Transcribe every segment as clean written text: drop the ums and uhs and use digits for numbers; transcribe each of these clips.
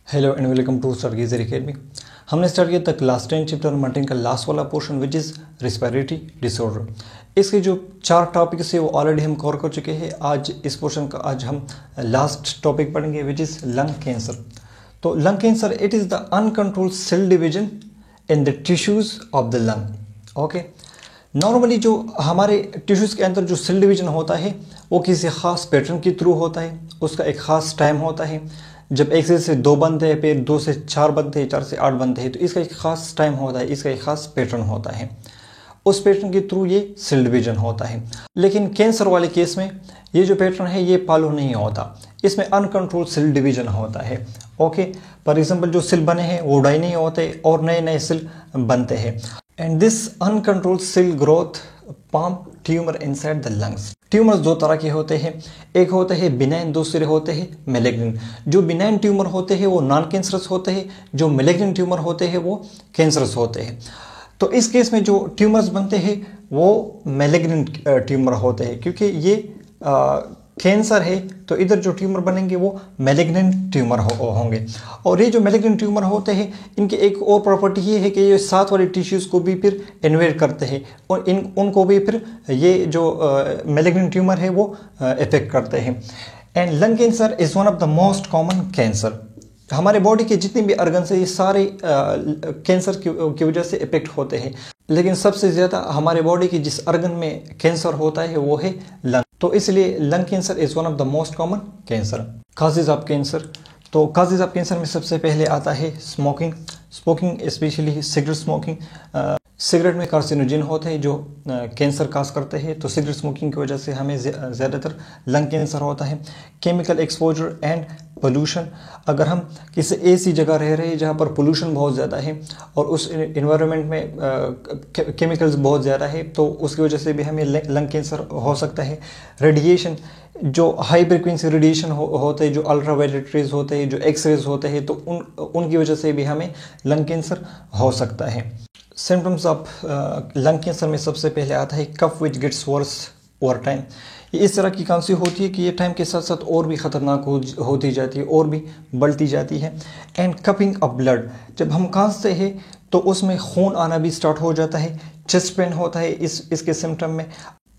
Hello and welcome to सर्गीजर academy. हमने start किया था क्लास 10 चैप्टर नंबर 10 का लास्ट वाला portion which is respiratory disorder. इसके जो 4 टॉपिक्स है वो ऑलरेडी हम कवर कर चुके हैं। आज इस पोर्शन का आज हम लास्ट टॉपिक पढ़ेंगे विच इज़ लंग कैंसर। तो lung cancer it is the uncontrolled cell division in the tissues of the lung. Okay, normally जो हमारे टिश्यूज़ के अंदर जो सेल डिवीजन होता है वो किसी ख़ास पैटर्न के थ्रू होता है। उसका एक ख़ास टाइम होता है। जब 1 से 2 बनते हैं, फिर 2 से 4 बनते हैं, 4 से 8 बनते हैं, तो इसका एक ख़ास टाइम होता है, इसका एक ख़ास पैटर्न होता है। उस पैटर्न के थ्रू ये सेल डिवीजन होता है। लेकिन कैंसर वाले केस में ये जो पैटर्न है ये फॉलो नहीं होता, इसमें अनकंट्रोल सेल डिवीजन होता है। ओके, फॉर एग्जांपल जो सेल बने हैं वो डाई नहीं होते और नए नए सेल बनते हैं। And this uncontrol cell growth form tumour inside the lungs. Tumours 2 तरह के होते हैं, एक होते हैं बिनाइन, दूसरे होते हैं मैलिग्नेंट। जो बिनाइन ट्यूमर होते हैं वो नॉन कैंसरस होते हैं, जो मैलिग्नेंट ट्यूमर होते हैं वो कैंसरस होते हैं। तो इस केस में जो ट्यूमर्स बनते हैं वो मैलिग्नेंट ट्यूमर होते हैं, क्योंकि ये कैंसर है तो इधर जो ट्यूमर बनेंगे वो मैलिग्नेंट ट्यूमर होंगे। और ये जो मैलिग्नेंट ट्यूमर होते हैं इनकी एक और प्रॉपर्टी ये है कि ये साथ वाले टिश्यूज़ को भी फिर इन्वेड करते हैं और उनको भी फिर ये जो मैलिग्नेंट ट्यूमर है वो इफेक्ट करते हैं। And lung cancer is one of the most common cancer. हमारे बॉडी के जितने भी अर्गन्स है ये सारे कैंसर की वजह से इफेक्ट होते हैं, लेकिन सबसे ज़्यादा हमारे बॉडी की जिस अर्गन में कैंसर होता है वो है लंग। तो इसलिए lung cancer is one of the most common cancer. Causes of cancer, तो काजेज ऑफ कैंसर में सबसे पहले आता है smoking. Smoking specially cigarette smoking. Cigarette में कार्सिनोजन होते हैं जो कैंसर काज करते हैं, तो सिगरेट स्मोकिंग की वजह से हमें ज़्यादातर लंग कैंसर होता है। केमिकल एक्सपोजर एंड पोल्यूशन, अगर हम किसी ऐसी जगह रह रहे हैं जहाँ पर पोल्यूशन बहुत ज़्यादा है और उस इन्वायरमेंट में केमिकल्स बहुत ज़्यादा है तो उसकी वजह से भी हमें लंग कैंसर हो सकता है। रेडिएशन, जो हाई फ्रिक्वेंसी रेडिएशन होते हैं, जो अल्ट्रावायलेट रेज होते हैं, जो एक्सरेज होते हैं, तो उनकी वजह से भी हमें लंग कैंसर हो सकता है। सिम्टम्स ऑफ लंग कैंसर में सबसे पहले आता है cough which gets worse over time. ये इस तरह की खांसी होती है कि ये टाइम के साथ साथ और भी ख़तरनाक होती जाती है और भी बढ़ती जाती है। एंड कपिंग ऑफ ब्लड, जब हम खांसते हैं तो उसमें खून आना भी स्टार्ट हो जाता है। चेस्ट पेन होता है इसके सिम्टम में।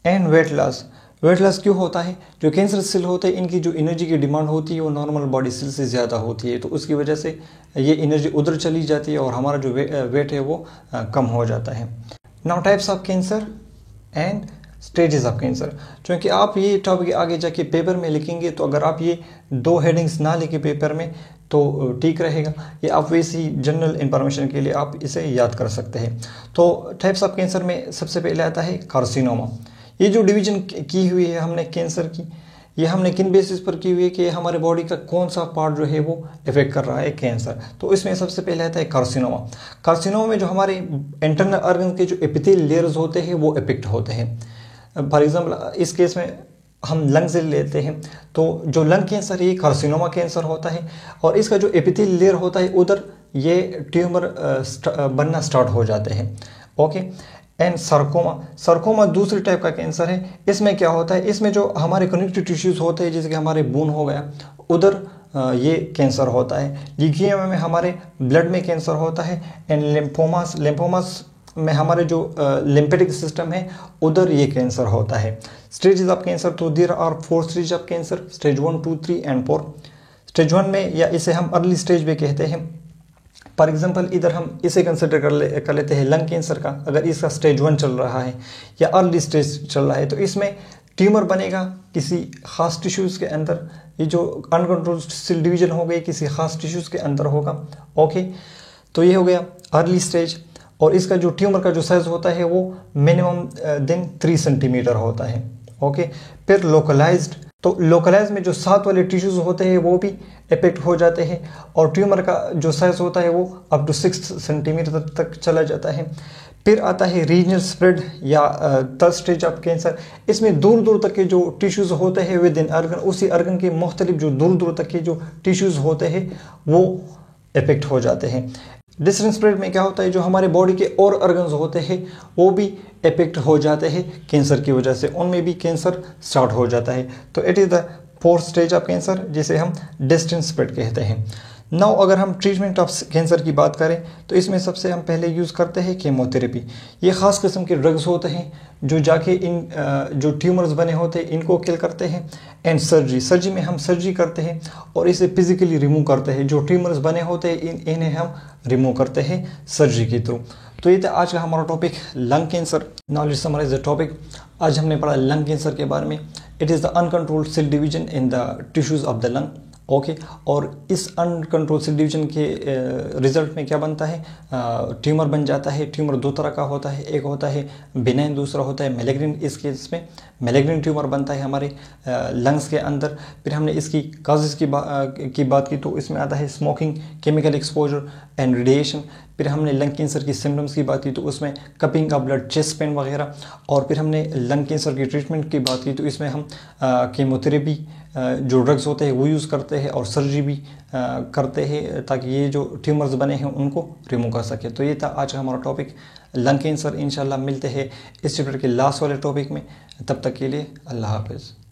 And weight loss, weight loss क्यों होता है? जो कैंसर सेल होते हैं इनकी जो एनर्जी की डिमांड होती है वो नॉर्मल बॉडी सेल से ज़्यादा होती है, तो उसकी वजह से ये एनर्जी उधर चली जाती है और हमारा जो वेट है वो कम हो जाता है। Now types of cancer and stages of cancer. क्योंकि आप ये टॉपिक आगे जाके पेपर में लिखेंगे तो अगर आप ये 2 हेडिंग्स ना लिखे पेपर में तो ठीक रहेगा। ये आप वैसी जनरल इंफॉर्मेशन के लिए आप इसे याद कर सकते हैं। तो टाइप्स ऑफ कैंसर में सबसे पहले आता है कार्सिनोमा। ये जो डिवीजन की हुई है हमने कैंसर की, ये हमने किन बेसिस पर की हुई है कि हमारे बॉडी का कौन सा पार्ट जो है वो इफेक्ट कर रहा है कैंसर। तो इसमें सबसे पहले आता है कार्सिनोमा। कार्सिनोमा में जो हमारे इंटरनल ऑर्गन के जो एपिथेलियल लेयर्स होते हैं वो इफेक्ट होते हैं। फॉर एग्जाम्पल इस केस में हम लंग से लेते हैं तो जो लंग कैंसर है ये कार्सिनोमा कैंसर होता है और इसका जो एपिथेलियल लेयर होता है उधर ये ट्यूमर बनना स्टार्ट हो जाते हैं। ओके, एंड सार्कोमा, सार्कोमा दूसरी टाइप का कैंसर है। इसमें क्या होता है, इसमें जो हमारे कनेक्टिव टिश्यूज़ होते हैं जैसे कि हमारे बोन हो गया उधर ये कैंसर होता है। लीकियमा में हमारे ब्लड में कैंसर होता है। एंड लिम्फोमास में हमारे जो लिम्फेटिक सिस्टम है उधर ये कैंसर होता है। स्टेजेस ऑफ कैंसर, तो there are 4 stage of cancer, stage 1, 2, 3 and 4। Stage 1 में, या इसे हम अर्ली स्टेज भी कहते हैं। फॉर एग्जाम्पल इधर हम इसे कंसिडर कर लेते हैं लंग कैंसर का। अगर इसका स्टेज 1 चल रहा है या अर्ली स्टेज चल रहा है तो इसमें ट्यूमर बनेगा किसी खास टिश्यूज़ के अंदर। ये जो अनकंट्रोल्ड सेल डिवीजन हो गई किसी खास टिश्यूज़ के अंदर होगा। ओके, तो ये हो गया अर्ली स्टेज। और इसका जो ट्यूमर का जो साइज होता है वो मिनिमम दिन 3 सेंटीमीटर होता है। ओके, फिर लोकलाइज्ड, तो लोकलाइज में जो साथ वाले टिश्यूज होते हैं वो भी इफेक्ट हो जाते हैं और ट्यूमर का जो साइज होता है वो अप टू 6 सेंटीमीटर तक चला जाता है। फिर आता है रीजनल स्प्रेड या 3rd स्टेज ऑफ कैंसर। इसमें दूर दूर तक के जो टिश्यूज होते हैं विद इन अर्गन, उसी अर्गन के मुख्तलिफ जो दूर दूर तक के जो टिश्यूज होते हैं वो इफेक्ट हो जाते हैं। डिस्टेंस स्प्रेड में क्या होता है, जो हमारे बॉडी के और ऑर्गन्स होते हैं वो भी इफेक्ट हो जाते हैं कैंसर की वजह से, उनमें भी कैंसर स्टार्ट हो जाता है। तो it is the 4th stage of cancer जिसे हम डिस्टेंस स्प्रेड कहते हैं। नाउ अगर हम ट्रीटमेंट ऑफ कैंसर की बात करें तो इसमें सबसे हम पहले यूज़ करते हैं केमोथेरेपी। ये ख़ास किस्म के ड्रग्स होते हैं जो जाके इन जो ट्यूमर्स बने होते हैं इनको किल करते हैं। एंड सर्जरी में हम सर्जरी करते हैं और इसे फिजिकली रिमूव करते हैं। जो ट्यूमर्स बने होते हैं इन्हें हम रिमूव करते हैं सर्जरी के थ्रू। तो ये था आज का हमारा topic lung cancer. Now let's summarise the topic. आज हमने पढ़ा लंग कैंसर के बारे में। It is the uncontrolled cell division in the tissues of the lung. Okay और इस अनकंट्रोल सेल डिवीजन के रिजल्ट में क्या बनता है, ट्यूमर बन जाता है। ट्यूमर दो तरह का होता है, एक होता है बिनाइन, दूसरा होता है मैलिग्नेंट। इस केस में मैलिग्नेंट ट्यूमर बनता है हमारे लंग्स के अंदर। फिर हमने इसकी काजेज़ की बात की तो इसमें आता है smoking, chemical exposure and radiation. फिर हमने लंग कैंसर की सिम्टम्स की बात की तो उसमें cupping of blood, chest pain वगैरह। और फिर हमने लंग कैंसर की ट्रीटमेंट की बात की तो इसमें हम कीमोथेरेपी जो ड्रग्स होते हैं वो यूज़ करते हैं और सर्जरी भी करते हैं ताकि ये जो ट्यूमर्स बने हैं उनको रिमूव कर सके। तो ये था आज का हमारा टॉपिक लंग कैंसर। इंशाल्लाह मिलते हैं इस चैप्टर के लास्ट वाले टॉपिक में। तब तक के लिए अल्लाह हाफ़िज़।